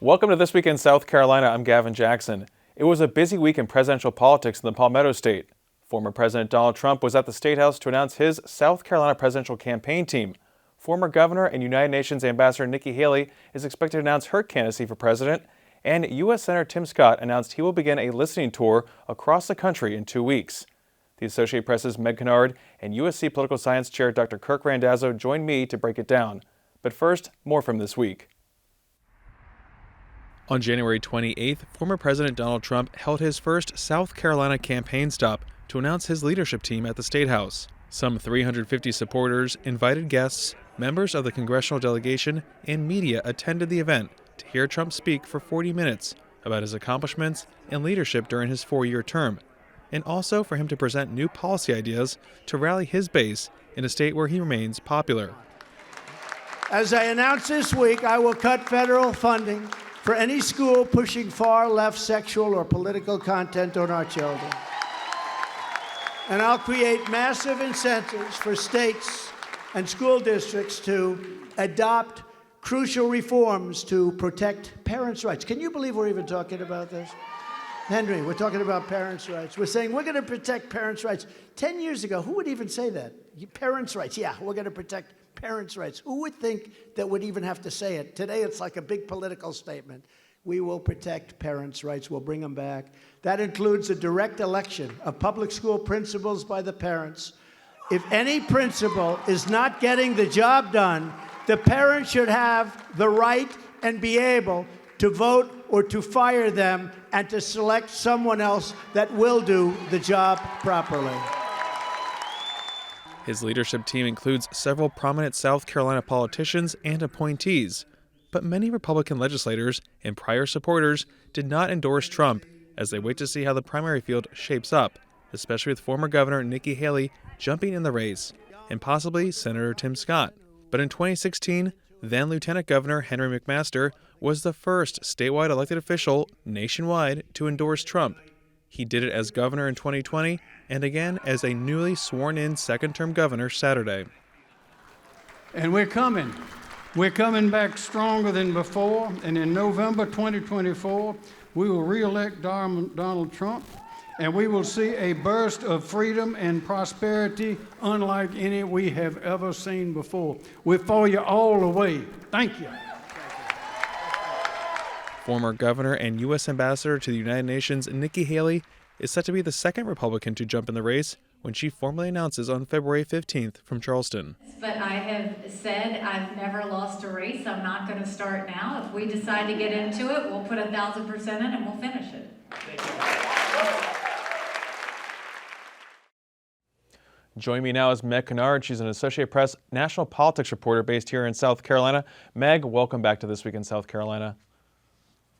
Welcome to This Week in South Carolina. I'm Gavin Jackson. It was a busy week in presidential politics in the Palmetto State. Former President Donald Trump was at the State House to announce his South Carolina presidential campaign team. Former Governor and United Nations Ambassador Nikki Haley is expected to announce her candidacy for president, and U.S. Senator Tim Scott announced he will begin a listening tour across the country in 2 weeks. The Associated Press's Meg Kinnard and USC Political Science Chair Dr. Kirk Randazzo joined me to break it down. But first, more from this week. On January 28th, former President Donald Trump held his first South Carolina campaign stop to announce his leadership team at the State House. Some 350 supporters, invited guests, members of the congressional delegation, and media attended the event to hear Trump speak for 40 minutes about his accomplishments and leadership during his 4-year term, and also for him to present new policy ideas to rally his base in a state where he remains popular. As I announced this week, I will cut federal funding for any school pushing far-left sexual or political content on our children. And I'll create massive incentives for states and school districts to adopt crucial reforms to protect parents' rights. Can you believe we're even talking about this? Henry, we're talking about parents' rights. We're saying we're going to protect parents' rights. 10 years ago, who would even say that? Parents' rights, yeah, we're going to protect parents' rights. Who would think that would even have to say it? Today, it's like a big political statement. We will protect parents' rights. We'll bring them back. That includes a direct election of public school principals by the parents. If any principal is not getting the job done, the parent should have the right and be able to vote or to fire them and to select someone else that will do the job properly. His leadership team includes several prominent South Carolina politicians and appointees, but many Republican legislators and prior supporters did not endorse Trump as they wait to see how the primary field shapes up, especially with former Governor Nikki Haley jumping in the race, and possibly Senator Tim Scott. But in 2016, then Lieutenant Governor Henry McMaster was the first statewide elected official nationwide to endorse Trump. He did it as governor in 2020 and again as a newly sworn-in second-term governor Saturday. And we're coming. We're coming back stronger than before, and in November 2024, we will re-elect Donald Trump, and we will see a burst of freedom and prosperity unlike any we have ever seen before. We're for you all the way. Thank you. Former Governor and U.S. Ambassador to the United Nations Nikki Haley is set to be the second Republican to jump in the race when she formally announces on February 15th from Charleston. But I have said I've never lost a race. I'm not going to start now. If we decide to get into it, we'll put 1,000% in and we'll finish it. Joining me now is Meg Kinnard. She's an Associated Press national politics reporter based here in South Carolina. Meg, welcome back to This Week in South Carolina.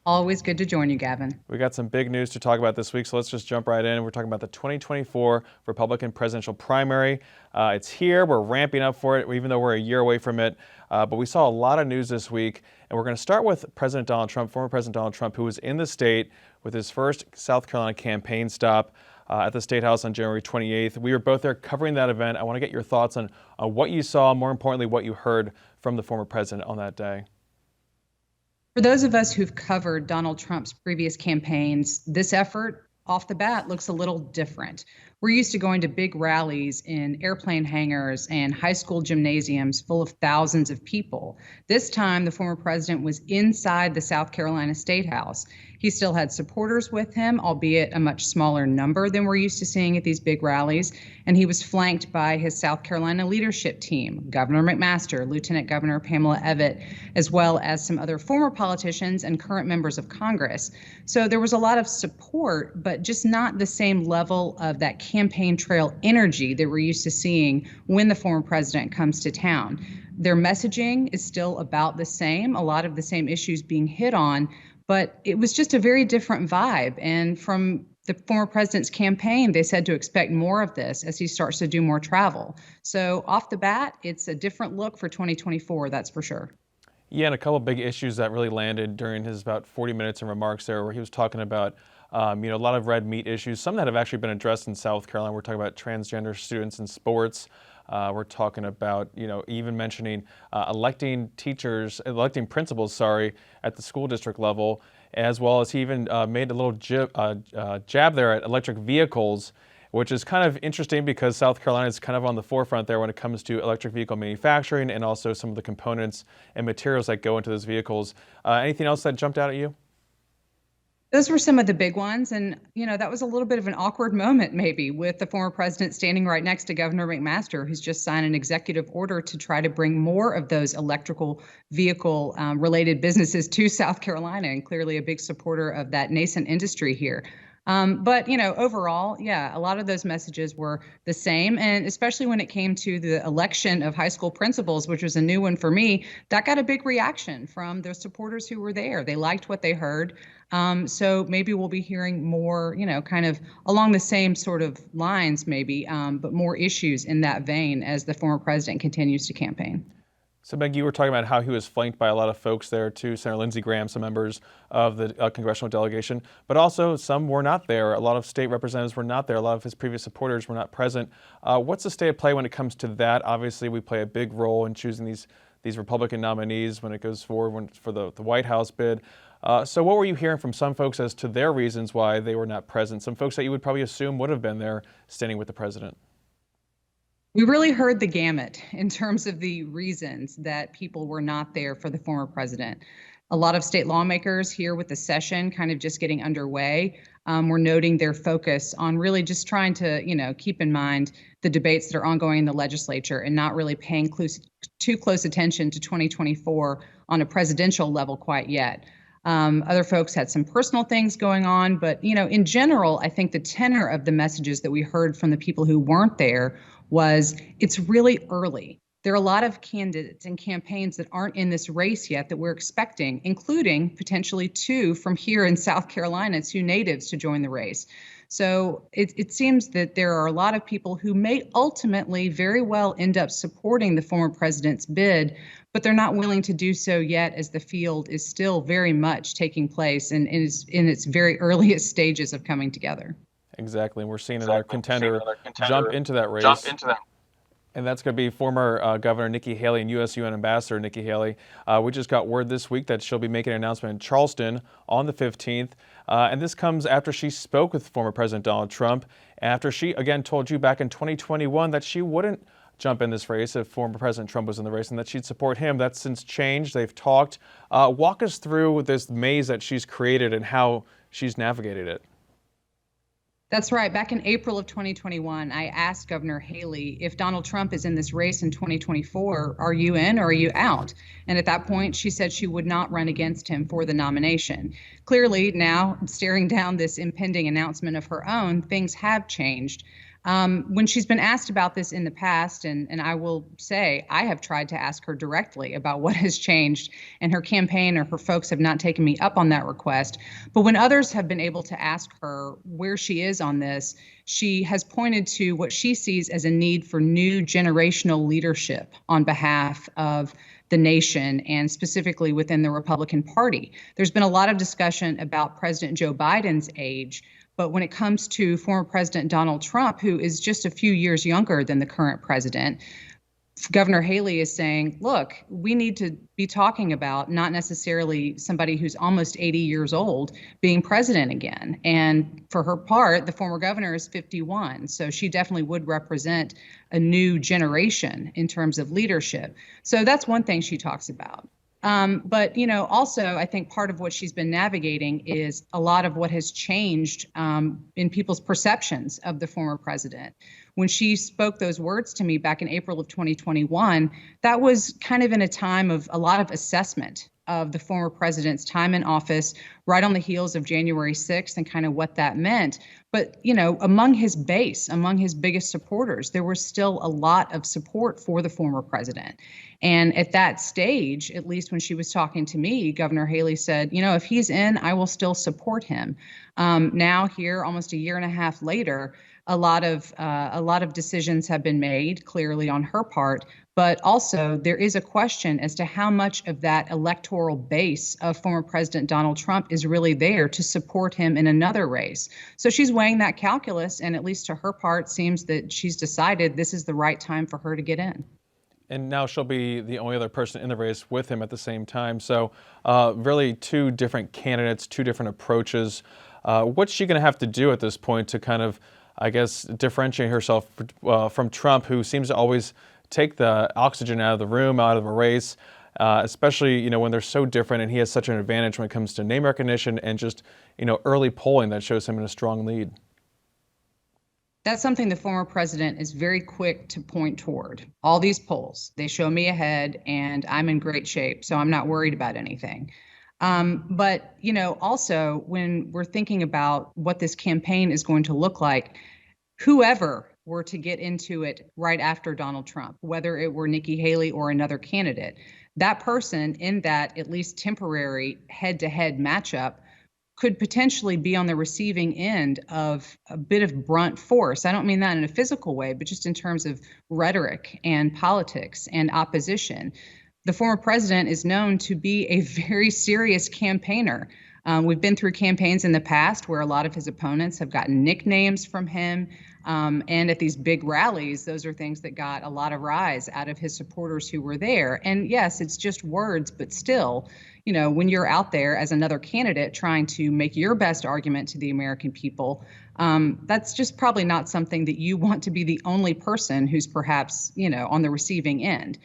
Always good to join you, Gavin. We got some big news to talk about this week, so let's just jump right in. We're talking about the 2024 Republican presidential primary. It's here. We're ramping up for it, even though we're a year away from it. But we saw a lot of news this week, and we're going to start with President Donald Trump, former President Donald Trump, who was in the state with his first South Carolina campaign stop at the State House on January 28th. We were both there covering that event. I want to get your thoughts on what you saw, more importantly, what you heard from the former president on that day. For those of us who've covered Donald Trump's previous campaigns, this effort off the bat looks a little different. We're used to going to big rallies in airplane hangars and high school gymnasiums full of thousands of people. This time, the former president was inside the South Carolina State House. He still had supporters with him, albeit a much smaller number than we're used to seeing at these big rallies. And he was flanked by his South Carolina leadership team, Governor McMaster, Lieutenant Governor Pamela Evette, as well as some other former politicians and current members of Congress. So there was a lot of support, but just not the same level of that campaign trail energy that we're used to seeing when the former president comes to town. Their messaging is still about the same, a lot of the same issues being hit on, but it was just a very different vibe. And from the former president's campaign, they said to expect more of this as he starts to do more travel. So off the bat, it's a different look for 2024, that's for sure. Yeah, and a couple of big issues that really landed during his about 40 minutes in remarks there, where he was talking about a lot of red meat issues, some that have actually been addressed in South Carolina. We're talking about transgender students in sports, We're talking about, even mentioning electing principals, sorry, at the school district level, as well as he even made a little jab there at electric vehicles, which is kind of interesting because South Carolina is kind of on the forefront there when it comes to electric vehicle manufacturing and also some of the components and materials that go into those vehicles. Anything else that jumped out at you? Those were some of the big ones. And, that was a little bit of an awkward moment, maybe, with the former president standing right next to Governor McMaster, who's just signed an executive order to try to bring more of those electrical vehicle related businesses to South Carolina, and clearly a big supporter of that nascent industry here. But, overall, yeah, a lot of those messages were the same. And especially when it came to the election of high school principals, which was a new one for me, that got a big reaction from the supporters who were there. They liked what they heard. So maybe we'll be hearing more, kind of along the same sort of lines, maybe, but more issues in that vein as the former president continues to campaign. So, Meg, you were talking about how he was flanked by a lot of folks there, too. Senator Lindsey Graham, some members of the congressional delegation, but also some were not there. A lot of state representatives were not there. A lot of his previous supporters were not present. What's the state of play when it comes to that? Obviously, we play a big role in choosing these Republican nominees when it goes forward for the White House bid. So what were you hearing from some folks as to their reasons why they were not present? Some folks that you would probably assume would have been there standing with the president. We really heard the gamut in terms of the reasons that people were not there for the former president. A lot of state lawmakers here with the session kind of just getting underway were noting their focus on really just trying to, keep in mind the debates that are ongoing in the legislature and not really paying too close attention to 2024 on a presidential level quite yet. Other folks had some personal things going on, but, in general, I think the tenor of the messages that we heard from the people who weren't there was it's really early. There are a lot of candidates and campaigns that aren't in this race yet that we're expecting, including potentially 2 from here in South Carolina, 2 natives to join the race. So it seems that there are a lot of people who may ultimately very well end up supporting the former president's bid, but they're not willing to do so yet as the field is still very much taking place and is in its very earliest stages of coming together. Exactly. And we're seeing another contender jump into that race. And that's going to be former Governor Nikki Haley and U.S. UN Ambassador Nikki Haley. We just got word this week that she'll be making an announcement in Charleston on the 15th. And this comes after she spoke with former President Donald Trump, after she, again, told you back in 2021 that she wouldn't jump in this race if former President Trump was in the race and that she'd support him. That's since changed. They've talked. Walk us through this maze that she's created and how she's navigated it. That's right. Back in April of 2021, I asked Governor Haley, if Donald Trump is in this race in 2024, are you in or are you out? And at that point, she said she would not run against him for the nomination. Clearly, now, staring down this impending announcement of her own, things have changed. When she's been asked about this in the past, and I will say I have tried to ask her directly about what has changed, and her campaign or her folks have not taken me up on that request. But when others have been able to ask her where she is on this, she has pointed to what she sees as a need for new generational leadership on behalf of the nation and specifically within the Republican Party. There's been a lot of discussion about President Joe Biden's age. But when it comes to former President Donald Trump, who is just a few years younger than the current president, Governor Haley is saying, look, we need to be talking about not necessarily somebody who's almost 80 years old being president again. And for her part, the former governor is 51. So she definitely would represent a new generation in terms of leadership. So that's one thing she talks about. But, also, I think part of what she's been navigating is a lot of what has changed in people's perceptions of the former president. When she spoke those words to me back in April of 2021, that was kind of in a time of a lot of assessment of the former president's time in office, right on the heels of January 6th and kind of what that meant. But, among his base, among his biggest supporters, there was still a lot of support for the former president. And at that stage, at least when she was talking to me, Governor Haley said, if he's in, I will still support him. Now here, almost a year and a half later, a lot of decisions have been made clearly on her part, but also there is a question as to how much of that electoral base of former President Donald Trump is really there to support him in another race. So she's weighing that calculus, and at least to her part, seems that she's decided this is the right time for her to get in. And now she'll be the only other person in the race with him at the same time. So really two different candidates, two different approaches. What's she going to have to do at this point to kind of, I guess, differentiate herself from Trump, who seems to always take the oxygen out of the room, out of a race, especially, when they're so different and he has such an advantage when it comes to name recognition and just, early polling that shows him in a strong lead? That's something the former president is very quick to point toward. All these polls, they show me ahead and I'm in great shape, so I'm not worried about anything. But, also when we're thinking about what this campaign is going to look like, whoever were to get into it right after Donald Trump, whether it were Nikki Haley or another candidate, that person in that at least temporary head-to-head matchup could potentially be on the receiving end of a bit of brunt force. I don't mean that in a physical way, but just in terms of rhetoric and politics and opposition. The former president is known to be a very serious campaigner. We've been through campaigns in the past where a lot of his opponents have gotten nicknames from him. And at these big rallies, those are things that got a lot of rise out of his supporters who were there. And yes, it's just words, but still, when you're out there as another candidate trying to make your best argument to the American people, that's just probably not something that you want to be the only person who's perhaps, on the receiving end.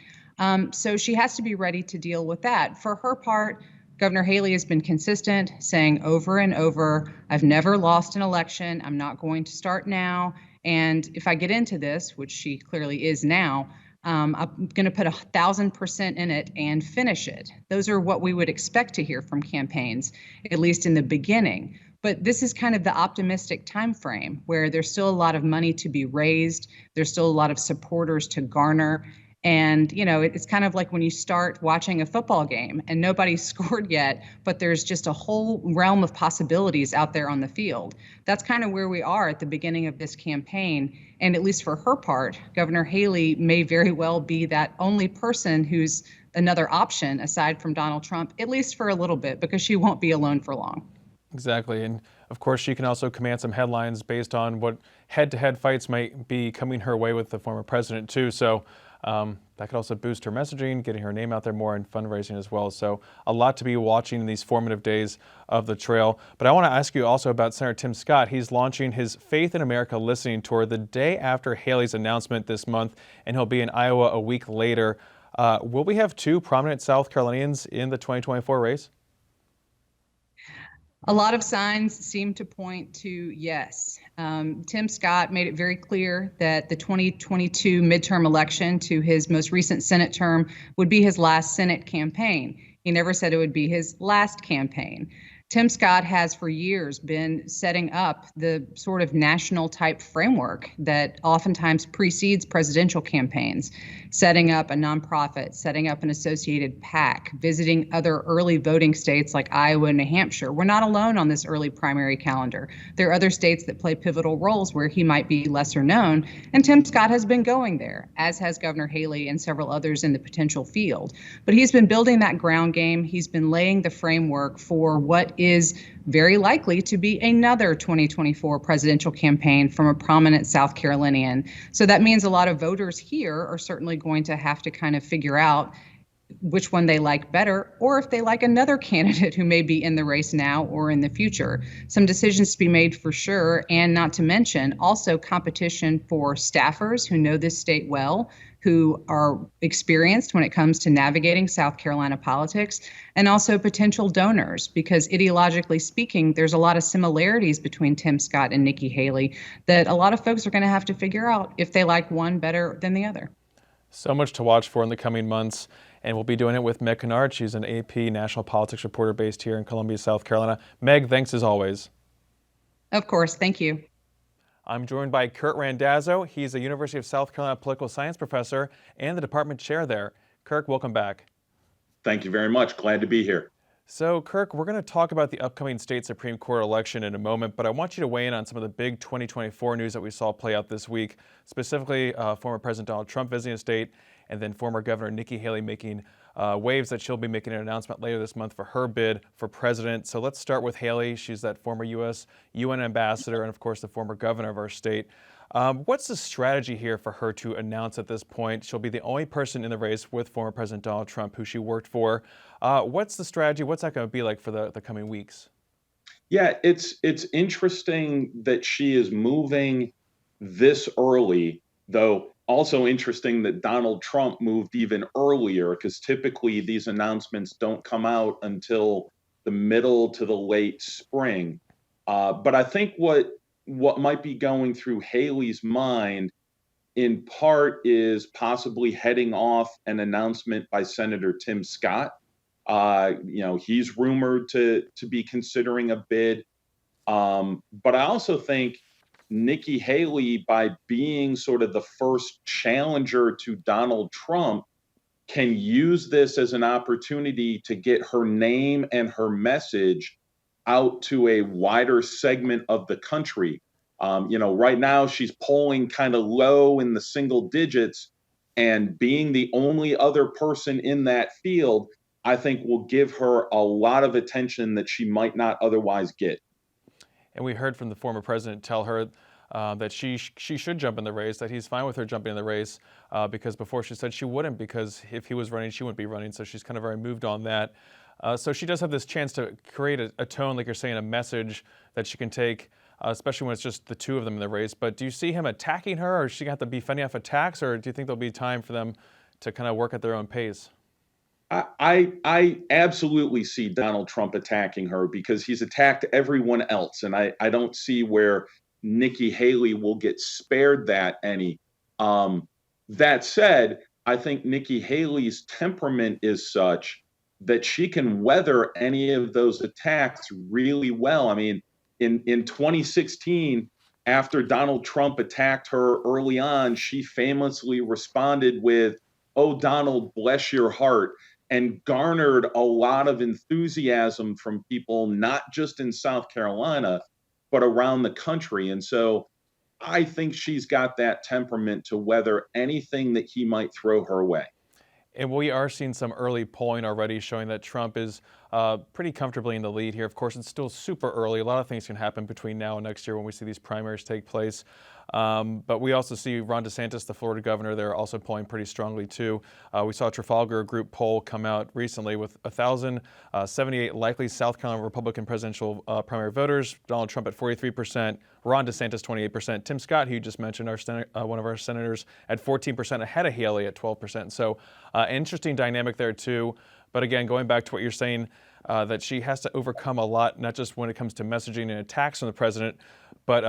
So she has to be ready to deal with that. For her part, Governor Haley has been consistent, saying over and over, I've never lost an election. I'm not going to start now. And if I get into this, which she clearly is now, I'm going to put 1,000% in it and finish it. Those are what we would expect to hear from campaigns, at least in the beginning. But this is kind of the optimistic time frame where there's still a lot of money to be raised. There's still a lot of supporters to garner. And, it's kind of like when you start watching a football game and nobody's scored yet, but there's just a whole realm of possibilities out there on the field. That's kind of where we are at the beginning of this campaign. And at least for her part, Governor Haley may very well be that only person who's another option aside from Donald Trump, at least for a little bit, because she won't be alone for long. Exactly. And of course, she can also command some headlines based on what head-to-head fights might be coming her way with the former president, too. So that could also boost her messaging, getting her name out there more, and fundraising as well. So a lot to be watching in these formative days of the trail. But I want to ask you also about Senator Tim Scott. He's launching his Faith in America listening tour the day after Haley's announcement this month, and he'll be in Iowa a week later. Will we have two prominent South Carolinians in the 2024 race? A lot of signs seem to point to yes. Tim Scott made it very clear that the 2022 midterm election to his most recent Senate term would be his last Senate campaign. He never said it would be his last campaign. Tim Scott has for years been setting up the sort of national type framework that oftentimes precedes presidential campaigns, setting up a nonprofit, setting up an associated PAC, visiting other early voting states like Iowa and New Hampshire. We're not alone on this early primary calendar. There are other states that play pivotal roles where he might be lesser known, and Tim Scott has been going there, as has Governor Haley and several others in the potential field. But he's been building that ground game. He's been laying the framework for what is very likely to be another 2024 presidential campaign from a prominent South Carolinian. So that means a lot of voters here are certainly going to have to kind of figure out which one they like better, or if they like another candidate who may be in the race now or in the future. Some decisions to be made for sure, and not to mention also competition for staffers who know this state well, who are experienced when it comes to navigating South Carolina politics, and also potential donors, because ideologically speaking, there's a lot of similarities between Tim Scott and Nikki Haley that a lot of folks are going to have to figure out if they like one better than the other. So much to watch for in the coming months, and we'll be doing it with Meg Kinnard. She's an AP national politics reporter based here in Columbia, South Carolina. Meg, thanks as always. Of course, thank you. I'm joined by Kirk Randazzo. He's a University of South Carolina political science professor and the department chair there. Kirk, welcome back. Thank you very much. Glad to be here. So, Kirk, we're going to talk about the upcoming state Supreme Court election in a moment, but I want you to weigh in on some of the big 2024 news that we saw play out this week, specifically former President Donald Trump visiting the state, and then former Governor Nikki Haley making waves that she'll be making an announcement later this month for her bid for president. So let's start with Haley. She's that former UN ambassador and, of course, the former governor of our state. What's the strategy here for her to announce at this point? She'll be the only person in the race with former President Donald Trump, who she worked for. What's the strategy? What's that going to be like for the coming weeks? Yeah, it's interesting that she is moving this early, though also interesting that Donald Trump moved even earlier, because typically these announcements don't come out until the middle to the late spring. But I think what might be going through Haley's mind in part is possibly heading off an announcement by Senator Tim Scott. He's rumored to be considering a bid. But I also think Nikki Haley, by being sort of the first challenger to Donald Trump, can use this as an opportunity to get her name and her message out to a wider segment of the country. Right now she's polling kind of low in the single digits, and being the only other person in that field, I think will give her a lot of attention that she might not otherwise get. And we heard from the former president tell her that she should jump in the race, that he's fine with her jumping in the race, because before she said she wouldn't, because if he was running, she wouldn't be running. So she's kind of very moved on that. So she does have this chance to create a tone, like you're saying, a message that she can take, especially when it's just the two of them in the race. But do you see him attacking her, or is she going to have to be fending off attacks, or do you think there'll be time for them to kind of work at their own pace? I absolutely see Donald Trump attacking her, because he's attacked everyone else. And I don't see where Nikki Haley will get spared that any. That said, I think Nikki Haley's temperament is such that she can weather any of those attacks really well. I mean, in 2016, after Donald Trump attacked her early on, she famously responded with, "Oh, Donald, bless your heart," and garnered a lot of enthusiasm from people, not just in South Carolina, but around the country. And so I think she's got that temperament to weather anything that he might throw her way. And we are seeing some early polling already showing that Trump is pretty comfortably in the lead here. Of course, it's still super early. A lot of things can happen between now and next year when we see these primaries take place. But we also see Ron DeSantis, the Florida governor, there also polling pretty strongly too. We saw a Trafalgar Group poll come out recently with 1,078 likely South Carolina Republican presidential primary voters. Donald Trump at 43%, Ron DeSantis 28%, Tim Scott, who you just mentioned, one of our senators, at 14%, ahead of Haley at 12%. So interesting dynamic there too. But again, going back to what you're saying, that she has to overcome a lot, not just when it comes to messaging and attacks on the president, but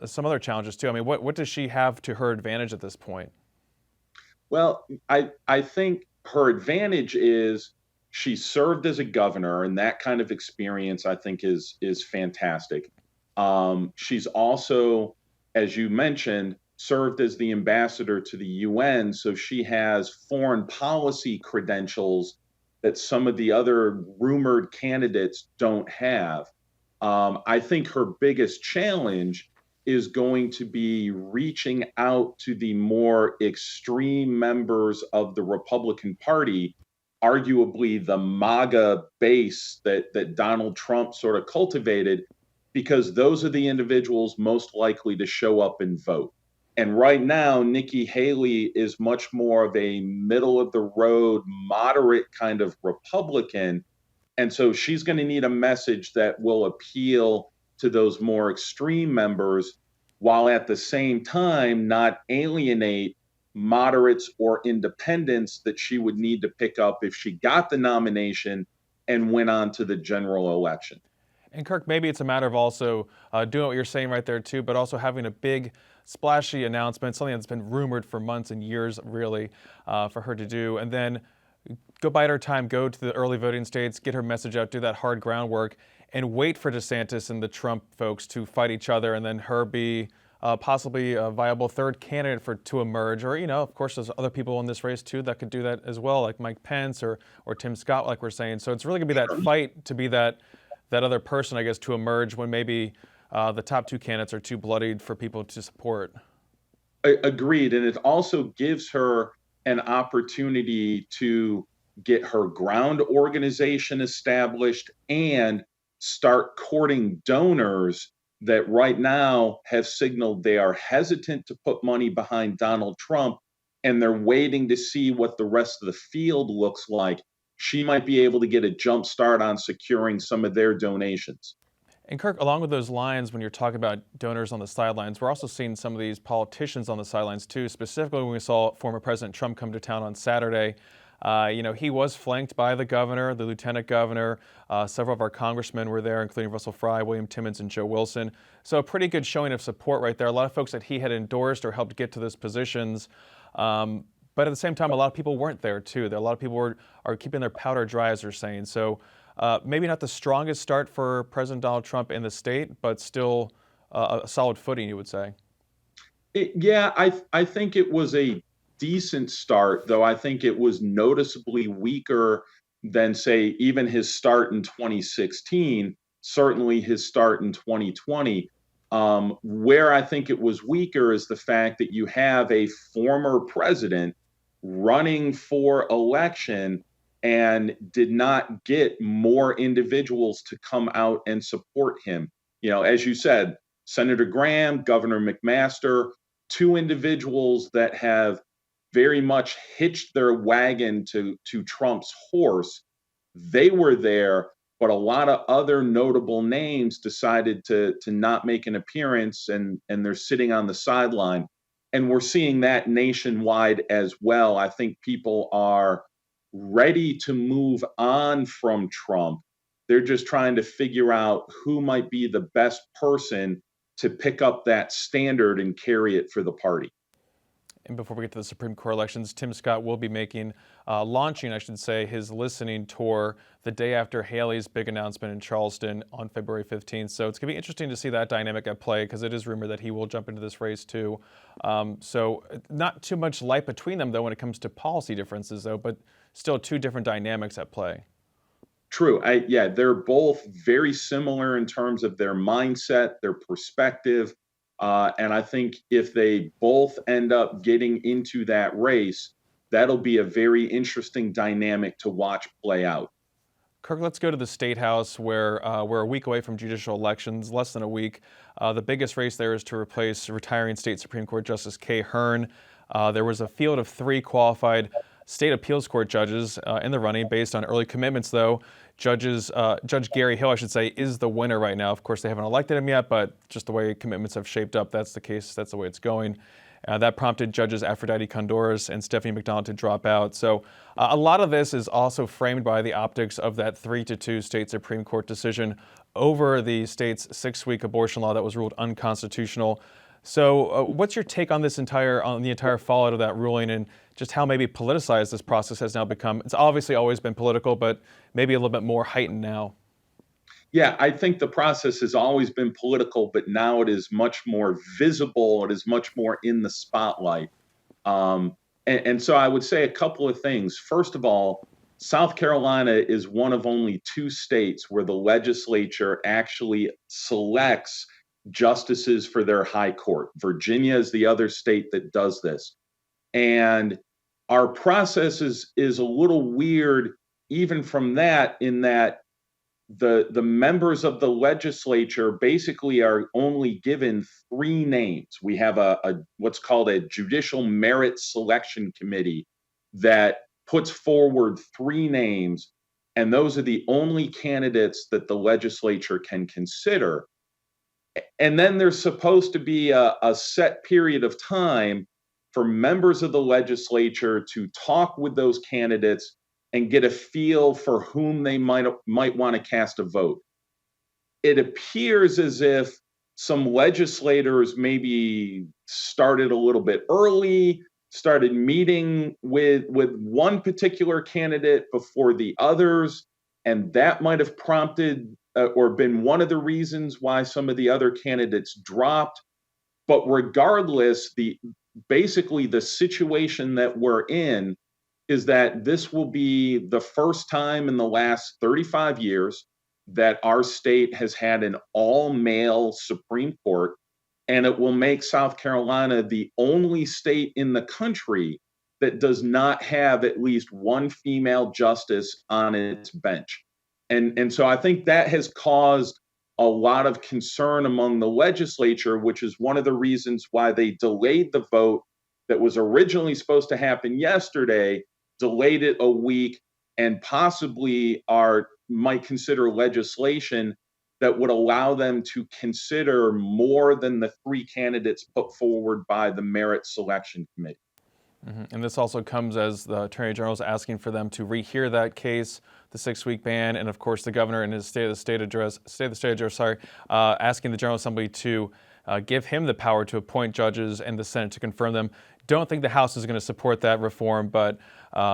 some other challenges too. I mean, what does she have to her advantage at this point? Well, I think her advantage is she served as a governor, and that kind of experience I think is fantastic. She's also, as you mentioned, served as the ambassador to the UN, so she has foreign policy credentials that some of the other rumored candidates don't have. I think her biggest challenge is going to be reaching out to the more extreme members of the Republican Party, arguably the MAGA base that Donald Trump sort of cultivated, because those are the individuals most likely to show up and vote. And right now, Nikki Haley is much more of a middle of the road, moderate kind of Republican. And so she's going to need a message that will appeal to those more extreme members, while at the same time not alienate moderates or independents that she would need to pick up if she got the nomination and went on to the general election. And Kirk, maybe it's a matter of also doing what you're saying right there too, but also having a big splashy announcement, something that's been rumored for months and years really for her to do. And then go bide her time, go to the early voting states, get her message out, do that hard groundwork, and wait for DeSantis and the Trump folks to fight each other, and then her be possibly a viable third candidate to emerge, or of course, there's other people in this race too that could do that as well, like Mike Pence or Tim Scott, like we're saying. So it's really gonna be that fight to be that other person, I guess, to emerge when maybe the top two candidates are too bloodied for people to support. Agreed, and it also gives her an opportunity to get her ground organization established and start courting donors that right now have signaled they are hesitant to put money behind Donald Trump, and they're waiting to see what the rest of the field looks like. She might be able to get a jump start on securing some of their donations. And Kirk, along with those lines, when you're talking about donors on the sidelines, we're also seeing some of these politicians on the sidelines too. Specifically, when we saw former President Trump come to town on Saturday, he was flanked by the governor, the lieutenant governor. Several of our congressmen were there, including Russell Fry, William Timmons, and Joe Wilson. So a pretty good showing of support right there. A lot of folks that he had endorsed or helped get to those positions. But at the same time, a lot of people weren't there too. A lot of people are keeping their powder dry, as they're saying. So maybe not the strongest start for President Donald Trump in the state, but still a solid footing, you would say. I think it was a decent start, though I think it was noticeably weaker than, say, even his start in 2016, certainly his start in 2020. Where I think it was weaker is the fact that you have a former president running for election and did not get more individuals to come out and support him. As you said, Senator Graham, Governor McMaster, two individuals that have very much hitched their wagon to Trump's horse. They were there, but a lot of other notable names decided to not make an appearance, and they're sitting on the sideline. And we're seeing that nationwide as well. I think people are ready to move on from Trump. They're just trying to figure out who might be the best person to pick up that standard and carry it for the party. And before we get to the Supreme Court elections, Tim Scott will be launching, I should say, his listening tour the day after Haley's big announcement in Charleston on February 15th. So it's going to be interesting to see that dynamic at play, because it is rumored that he will jump into this race too. So not too much light between them, though, when it comes to policy differences, though, but still two different dynamics at play. True. They're both very similar in terms of their mindset, their perspective. And I think if they both end up getting into that race, that'll be a very interesting dynamic to watch play out. Kirk, let's go to the State House, where we're a week away from judicial elections, less than a week. The biggest race there is to replace retiring state Supreme Court Justice Kay Hearn. There was a field of 3 qualified state appeals court judges in the running based on early commitments, though. Judge Gary Hill, I should say, is the winner right now. Of course, they haven't elected him yet, but just the way commitments have shaped up, that's the case. That's the way it's going. That prompted Judges Aphrodite Condoras and Stephanie McDonald to drop out. So a lot of this is also framed by the optics of that 3-2 state Supreme Court decision over the state's 6-week abortion law that was ruled unconstitutional. So what's your take on the entire fallout of that ruling, and just how maybe politicized this process has now become? It's obviously always been political, but maybe a little bit more heightened now. Yeah, I think the process has always been political, but now it is much more visible. It is much more in the spotlight. And so I would say a couple of things. First of all, South Carolina is one of only 2 states where the legislature actually selects justices for their high court. Virginia is the other state that does this. And our process is a little weird even from that, in that the members of the legislature basically are only given 3 names. We have a what's called a judicial merit selection committee that puts forward 3 names, and those are the only candidates that the legislature can consider. And then there's supposed to be a set period of time for members of the legislature to talk with those candidates and get a feel for whom they might want to cast a vote. It appears as if some legislators maybe started a little bit early, started meeting with one particular candidate before the others, and that might have prompted or been one of the reasons why some of the other candidates dropped. But regardless, basically the situation that we're in is that this will be the first time in the last 35 years that our state has had an all-male Supreme Court, and it will make South Carolina the only state in the country that does not have at least one female justice on its bench. And so I think that has caused a lot of concern among the legislature, which is one of the reasons why they delayed the vote that was originally supposed to happen yesterday, delayed it a week, and possibly might consider legislation that would allow them to consider more than the 3 candidates put forward by the Merit Selection Committee. And this also comes as the Attorney General is asking for them to rehear that case, the 6-week ban, and of course the governor in his State of the State address, asking the General Assembly to give him the power to appoint judges and the Senate to confirm them. Don't think the House is going to support that reform, but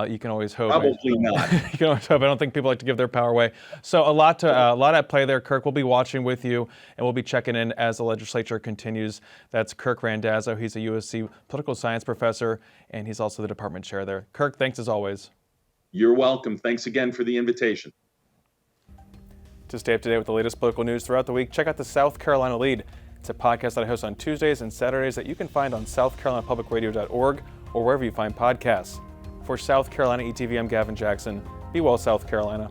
you can always hope. Probably not. You can always hope. I don't think people like to give their power away. So a lot at play there. Kirk will be watching with you, and we'll be checking in as the legislature continues. That's Kirk Randazzo. He's a USC political science professor, and he's also the department chair there. Kirk, thanks as always. You're welcome. Thanks again for the invitation. To stay up to date with the latest political news throughout the week, check out the South Carolina Lead. It's a podcast that I host on Tuesdays and Saturdays that you can find on southcarolinapublicradio.org or wherever you find podcasts. For South Carolina ETV, I'm Gavin Jackson. Be well, South Carolina.